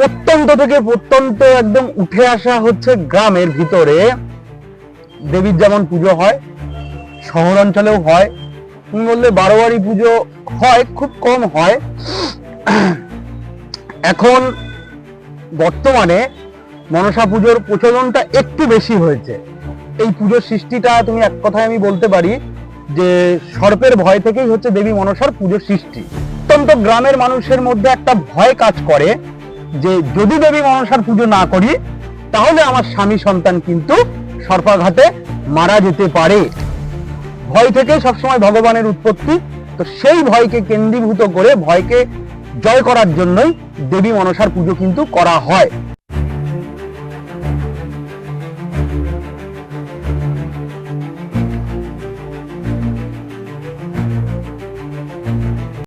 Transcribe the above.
প্রত্যন্ত থেকে প্রত্যন্ত একদম উঠে আসা হচ্ছে গ্রামের ভিতরে দেবীর যেমন পুজো হয়, শহর অঞ্চলেও হয়। তুমি বললে বারোয়ারি পুজো হয়, খুব কম হয়। এখন বর্তমানে মনসা পুজোর প্রচলনটা একটু বেশি হয়েছে। এই পুজোর সৃষ্টিটা তুমি এক কথায় আমি বলতে পারি যে সর্পের ভয় থেকেই হচ্ছে দেবী মনসার পুজোর সৃষ্টি। অত্যন্ত গ্রামের মানুষের মধ্যে একটা ভয় কাজ করে যে যদি দেবী মনসার পুজো না করি তাহলে আমার স্বামী সন্তান কিন্তু সর্পাঘাতে মারা যেতে পারে। ভয় থেকে সবসময় ভগবানের উৎপত্তি, তো সেই ভয়কে কেন্দ্রীভূত করে ভয়কে জয় করার জন্যই দেবী মনসার পুজো কিন্তু করা হয়।